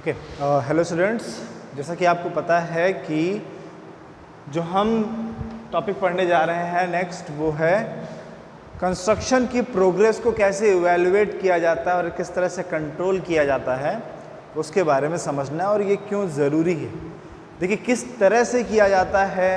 Okay, hello students. जैसा कि आपको पता है कि जो हम टॉपिक पढ़ने जा रहे हैं नेक्स्ट, वो है कंस्ट्रक्शन की प्रोग्रेस को कैसे इवैल्यूएट किया जाता है और किस तरह से कंट्रोल किया जाता है, उसके बारे में समझना है और ये क्यों ज़रूरी है। देखिए, किस तरह से किया जाता है,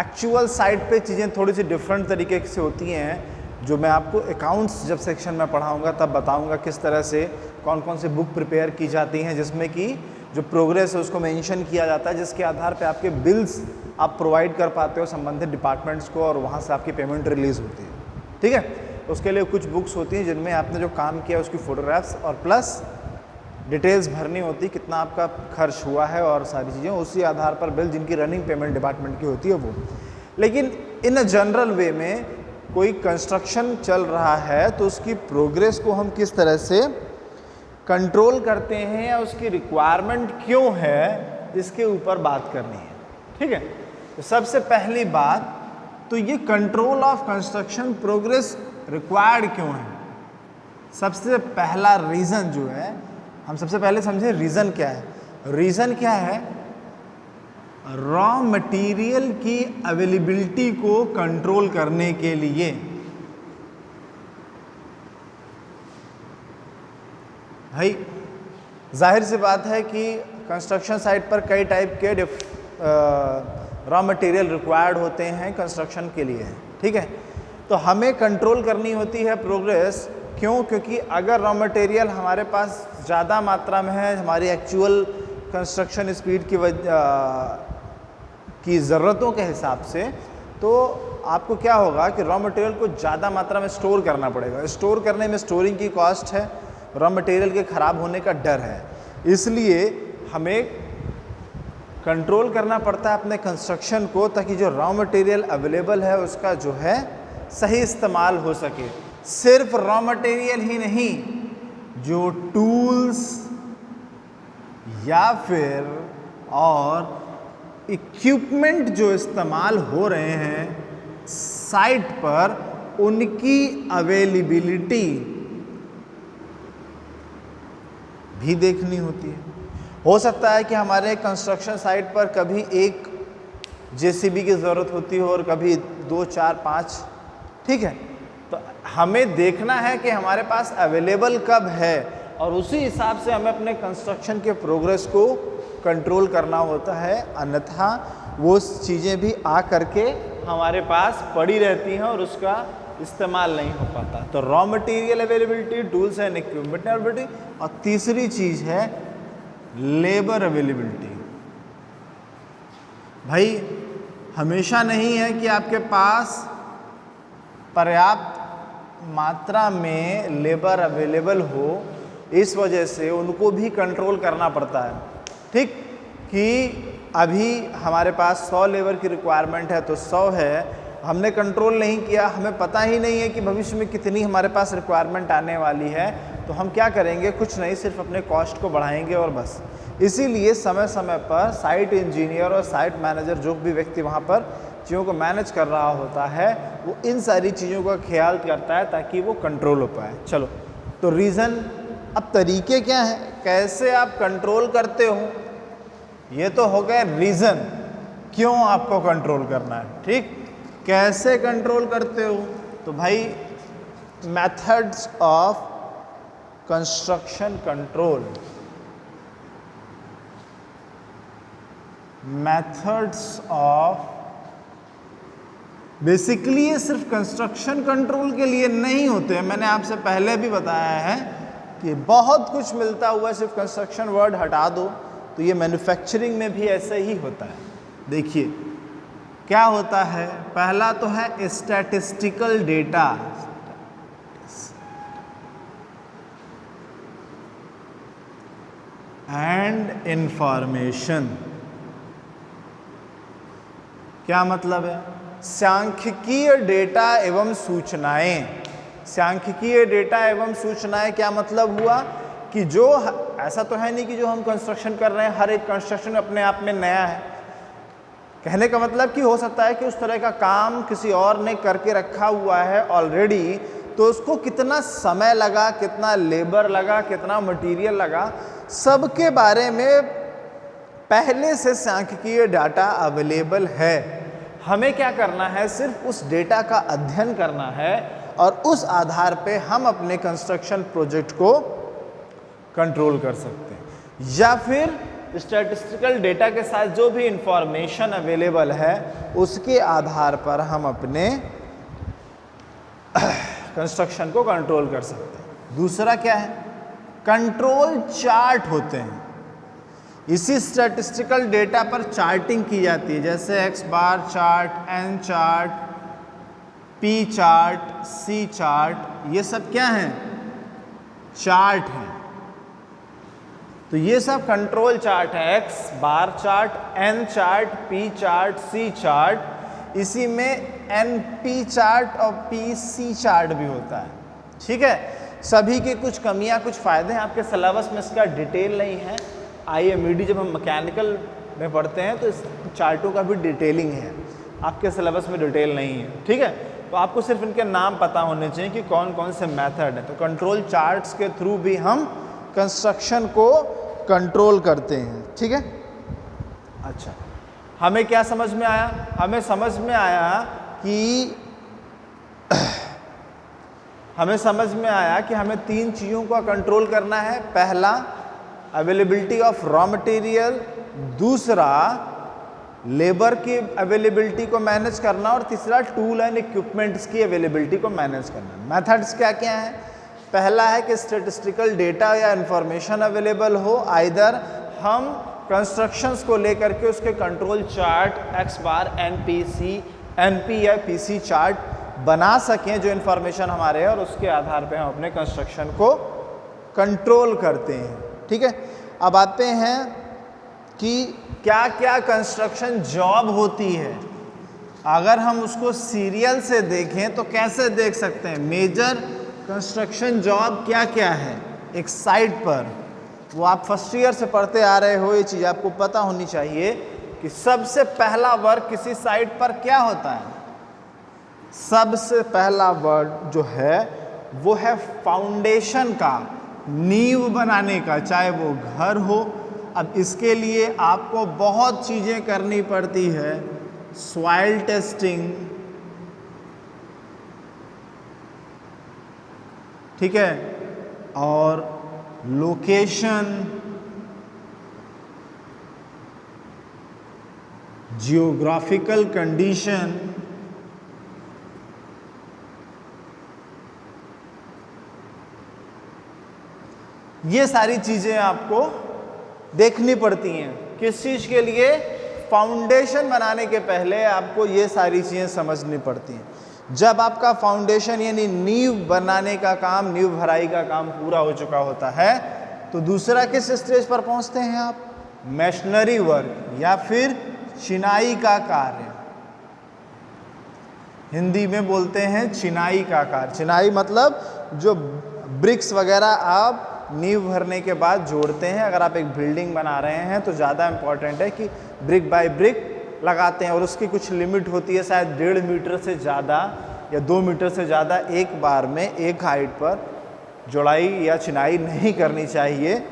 एक्चुअल साइट पे चीज़ें थोड़ी सी डिफरेंट तरीके से होती हैं, जो मैं आपको अकाउंट्स जब सेक्शन में पढ़ाऊंगा तब बताऊंगा किस तरह से कौन कौन सी बुक प्रिपेयर की जाती हैं, जिसमें कि जो प्रोग्रेस है उसको मेंशन किया जाता है, जिसके आधार पे आपके बिल्स आप प्रोवाइड कर पाते हो संबंधित डिपार्टमेंट्स को और वहाँ से आपकी पेमेंट रिलीज़ होती है। ठीक है, उसके लिए कुछ बुक्स होती हैं जिनमें आपने जो काम किया उसकी फ़ोटोग्राफ्स और प्लस डिटेल्स भरनी होती, कितना आपका खर्च हुआ है और सारी चीज़ें, उसी आधार पर बिल जिनकी रनिंग पेमेंट डिपार्टमेंट की होती है वो। लेकिन इन अ जनरल वे में कोई कंस्ट्रक्शन चल रहा है तो उसकी प्रोग्रेस को हम किस तरह से कंट्रोल करते हैं या उसकी रिक्वायरमेंट क्यों है, इसके ऊपर बात करनी है। ठीक है, तो सबसे पहली बात तो ये control of construction progress required क्यों है। सबसे पहला रीज़न जो है, हम सबसे पहले समझें रीज़न क्या है। रीज़न क्या है? रॉ मटेरियल की अवेलेबिलिटी को कंट्रोल करने के लिए। भाई जाहिर सी बात है कि कंस्ट्रक्शन साइट पर कई टाइप के रॉ मटेरियल रिक्वायर्ड होते हैं कंस्ट्रक्शन के लिए। ठीक है, तो हमें कंट्रोल करनी होती है प्रोग्रेस। क्यों? क्योंकि अगर रॉ मटेरियल हमारे पास ज़्यादा मात्रा में है, हमारी एक्चुअल कंस्ट्रक्शन स्पीड की ज़रूरतों के हिसाब से, तो आपको क्या होगा कि रॉ मटेरियल को ज़्यादा मात्रा में स्टोर करना पड़ेगा। स्टोर करने में स्टोरिंग की कॉस्ट है, रॉ मटेरियल के ख़राब होने का डर है, इसलिए हमें कंट्रोल करना पड़ता है अपने कंस्ट्रक्शन को, ताकि जो रॉ मटेरियल अवेलेबल है उसका जो है सही इस्तेमाल हो सके। सिर्फ रॉ मटेरियल ही नहीं, जो टूल्स या फिर और इक्विपमेंट जो इस्तेमाल हो रहे हैं साइट पर, उनकी अवेलेबिलिटी भी देखनी होती है। हो सकता है कि हमारे कंस्ट्रक्शन साइट पर कभी एक जेसीबी की ज़रूरत होती हो और कभी 2, 4, 5। ठीक है, तो हमें देखना है कि हमारे पास अवेलेबल कब है और उसी हिसाब से हमें अपने कंस्ट्रक्शन के प्रोग्रेस को कंट्रोल करना होता है, अन्यथा वो चीज़ें भी आ करके हमारे पास पड़ी रहती हैं और उसका इस्तेमाल नहीं हो पाता। तो raw material availability, tools and equipment availability, और तीसरी चीज़ है लेबर अवेलेबिलिटी। भाई हमेशा नहीं है कि आपके पास पर्याप्त मात्रा में लेबर अवेलेबल हो, इस वजह से उनको भी कंट्रोल करना पड़ता है। ठीक, कि अभी हमारे पास 100 लेबर की रिक्वायरमेंट है तो 100 है, हमने कंट्रोल नहीं किया, हमें पता ही नहीं है कि भविष्य में कितनी हमारे पास रिक्वायरमेंट आने वाली है, तो हम क्या करेंगे? कुछ नहीं, सिर्फ अपने कॉस्ट को बढ़ाएंगे और बस। इसीलिए समय समय पर साइट इंजीनियर और साइट मैनेजर, जो भी व्यक्ति वहाँ पर चीज़ों को मैनेज कर रहा होता है, वो इन सारी चीज़ों का ख्याल करता है ताकि वो कंट्रोल हो पाए। चलो, तो रीज़न, अब तरीके क्या हैं, कैसे आप कंट्रोल करते हो, ये तो हो गया रीज़न क्यों आपको कंट्रोल करना है। ठीक, कैसे कंट्रोल करते हो? तो भाई methods of construction control, methods of, basically ये सिर्फ कंस्ट्रक्शन कंट्रोल के लिए नहीं होते हैं। मैंने आपसे पहले भी बताया है कि बहुत कुछ मिलता हुआ, सिर्फ कंस्ट्रक्शन वर्ड हटा दो तो ये मैन्युफैक्चरिंग में भी ऐसे ही होता है। देखिए क्या होता है, पहला तो है स्टैटिस्टिकल डेटा। एंड इंफॉर्मेशन, क्या मतलब है? सांख्यिकीय डेटा एवं सूचनाएं। सांख्यिकीय डेटा एवं सूचनाएं क्या मतलब हुआ कि जो, ऐसा तो है नहीं कि जो हम कंस्ट्रक्शन कर रहे हैं हर एक कंस्ट्रक्शन अपने आप में नया है। कहने का मतलब कि हो सकता है कि उस तरह का काम किसी और ने करके रखा हुआ है ऑलरेडी, तो उसको कितना समय लगा, कितना लेबर लगा, कितना मटेरियल लगा, सबके बारे में पहले से सांख्यिकीय डाटा अवेलेबल है। हमें क्या करना है, सिर्फ उस डेटा का अध्ययन करना है और उस आधार पे हम अपने कंस्ट्रक्शन प्रोजेक्ट को कंट्रोल कर सकते हैं। या फिर स्टैटिस्टिकल डेटा के साथ जो भी इंफॉर्मेशन अवेलेबल है उसके आधार पर हम अपने कंस्ट्रक्शन को कंट्रोल कर सकते हैं। दूसरा क्या है, कंट्रोल चार्ट होते हैं। इसी स्टैटिस्टिकल डेटा पर चार्टिंग की जाती है, जैसे x bar chart, n chart, p chart, c chart, ये सब क्या हैं, चार्ट हैं। तो ये सब कंट्रोल चार्ट है, x bar chart, n chart, p chart, c chart. इसी में एन पी चार्ट और पी सी चार्ट भी होता है। ठीक है, सभी के कुछ कमियां कुछ फ़ायदे हैं। आपके सिलेबस में इसका डिटेल नहीं है। IMED जब हम मैकेनिकल में पढ़ते हैं तो इस चार्टों का भी डिटेलिंग है, आपके सिलेबस में डिटेल नहीं है। ठीक है, तो आपको सिर्फ इनके नाम पता होने चाहिए कि कौन कौन से मेथड हैं। तो कंट्रोल चार्ट्स के थ्रू भी हम कंस्ट्रक्शन को कंट्रोल करते हैं। ठीक है, अच्छा, हमें क्या समझ में आया? हमें समझ में आया कि हमें तीन चीज़ों का कंट्रोल करना है। पहला, अवेलेबिलिटी ऑफ रॉ मटेरियल, दूसरा लेबर की अवेलेबिलिटी को मैनेज करना, और तीसरा टूल एंड इक्विपमेंट्स की अवेलेबिलिटी को मैनेज करना। मेथड्स क्या क्या हैं? पहला है कि स्टैटिस्टिकल डेटा या इंफॉर्मेशन अवेलेबल हो, आइदर हम कंस्ट्रक्शंस को लेकर के उसके कंट्रोल चार्ट एक्स बार, एनपी या पीसी चार्ट बना सकें जो इंफॉर्मेशन हमारे है, और उसके आधार पे हम अपने कंस्ट्रक्शन को कंट्रोल करते हैं। ठीक है, अब आते हैं कि क्या क्या कंस्ट्रक्शन जॉब होती है। अगर हम उसको सीरियल से देखें तो कैसे देख सकते हैं? मेजर कंस्ट्रक्शन जॉब क्या क्या है एक साइट पर, वो आप फर्स्ट ईयर से पढ़ते आ रहे हो, ये चीज़ आपको पता होनी चाहिए कि सबसे पहला वर्क किसी साइट पर क्या होता है। सबसे पहला वर्क जो है वो है फाउंडेशन का, नींव बनाने का, चाहे वो घर हो। अब इसके लिए आपको बहुत चीज़ें करनी पड़ती है, सॉइल टेस्टिंग, ठीक है, और लोकेशन, जियोग्राफिकल कंडीशन, ये सारी चीज़ें आपको देखनी पड़ती हैं। किस चीज़ के लिए? फाउंडेशन बनाने के पहले आपको ये सारी चीज़ें समझनी पड़ती हैं। जब आपका फाउंडेशन यानी नींव बनाने का काम, नींव भराई का काम पूरा हो चुका होता है, तो दूसरा किस स्टेज पर पहुंचते हैं आप? मैशनरी वर्क या फिर चिनाई का कार्य। हिंदी में बोलते हैं चिनाई का कार्य। चिनाई मतलब जो ब्रिक्स वगैरह आप नींव भरने के बाद जोड़ते हैं। अगर आप एक बिल्डिंग बना रहे हैं तो ज़्यादा इम्पॉर्टेंट है कि ब्रिक बाय ब्रिक लगाते हैं, और उसकी कुछ लिमिट होती है, शायद 1.5 मीटर से ज़्यादा या 2 मीटर से ज़्यादा एक बार में एक हाइट पर जोड़ाई या चिनाई नहीं करनी चाहिए,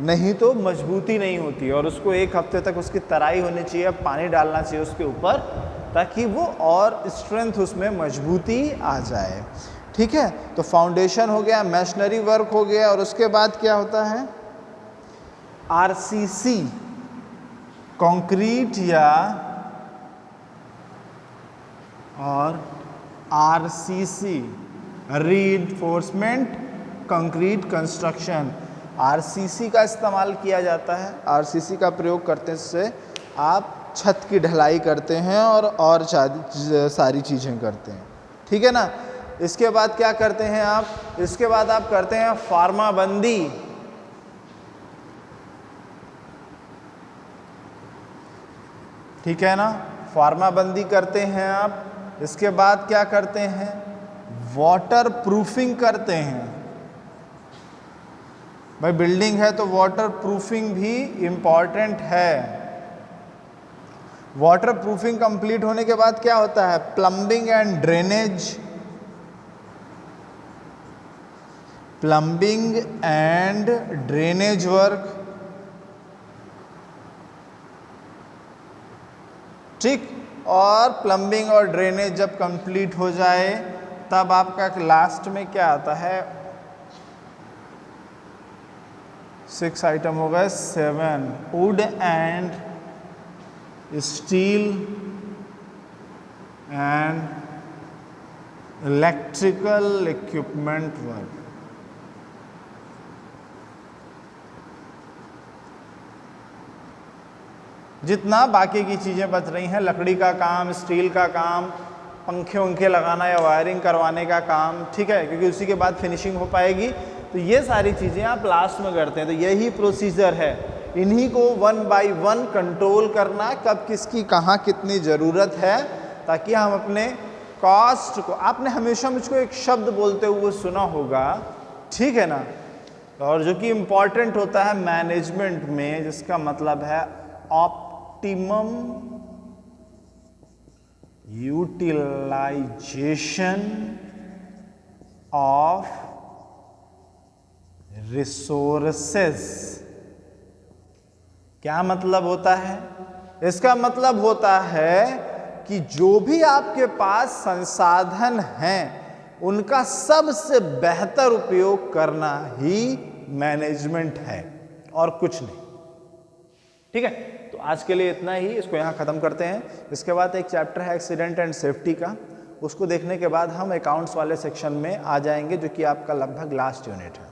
नहीं तो मजबूती नहीं होती। और उसको 1 हफ्ते तक उसकी तराई होनी चाहिए, पानी डालना चाहिए उसके ऊपर, ताकि वो और स्ट्रेंथ उसमें मजबूती आ जाए। ठीक है, तो फाउंडेशन हो गया, मैशनरी वर्क हो गया, और उसके बाद क्या होता है? RCC, कंक्रीट या और RCC, reinforcement concrete construction. RCC का इस्तेमाल किया जाता है। RCC का प्रयोग करते से आप छत की ढलाई करते हैं और सारी चीज़ें करते हैं। ठीक है ना। इसके बाद क्या करते हैं आप? इसके बाद आप करते हैं फार्माबंदी। ठीक है ना, फार्माबंदी करते हैं आप। इसके बाद क्या करते हैं? वाटर प्रूफिंग करते हैं। भाई बिल्डिंग है तो वाटर प्रूफिंग भी इम्पॉर्टेंट है। वाटर प्रूफिंग कंप्लीट होने के बाद क्या होता है? Plumbing and drainage. Plumbing and drainage work, ठीक। और प्लम्बिंग और ड्रेनेज जब कंप्लीट हो जाए तब आपका लास्ट में क्या आता है, 6 आइटम हो गए। 7 would and steel and electrical equipment work. जितना बाकी की चीज़ें बच रही हैं, लकड़ी का काम, स्टील का काम, पंखे उंखे लगाना या वायरिंग करवाने का काम, ठीक है, क्योंकि उसी के बाद फिनिशिंग हो पाएगी। तो ये सारी चीज़ें आप लास्ट में करते हैं। तो यही प्रोसीजर है, इन्हीं को 1 बाय 1 कंट्रोल करना, कब किसकी कहाँ कितनी ज़रूरत है, ताकि हम अपने कॉस्ट को, आपने हमेशा मुझको एक शब्द बोलते हुए सुना होगा, ठीक है ना, और जो कि इम्पॉर्टेंट होता है मैनेजमेंट में, जिसका मतलब है ऑप्टिमम यूटिलाइजेशन ऑफ रिसोर्सेस। क्या मतलब होता है? इसका मतलब होता है कि जो भी आपके पास संसाधन हैं उनका सबसे बेहतर उपयोग करना ही मैनेजमेंट है और कुछ नहीं, ठीक है। तो आज के लिए इतना ही, इसको यहाँ ख़त्म करते हैं। इसके बाद एक चैप्टर है एक्सीडेंट एंड सेफ्टी का, उसको देखने के बाद हम अकाउंट्स वाले सेक्शन में आ जाएंगे, जो कि आपका लगभग लास्ट यूनिट है।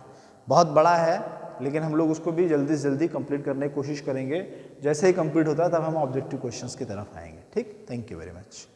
बहुत बड़ा है, लेकिन हम लोग उसको भी जल्दी से जल्दी कंप्लीट करने की कोशिश करेंगे। जैसे ही कंप्लीट होता है तब हम ऑब्जेक्टिव क्वेश्चंस की तरफ आएंगे, ठीक। Thank you very much.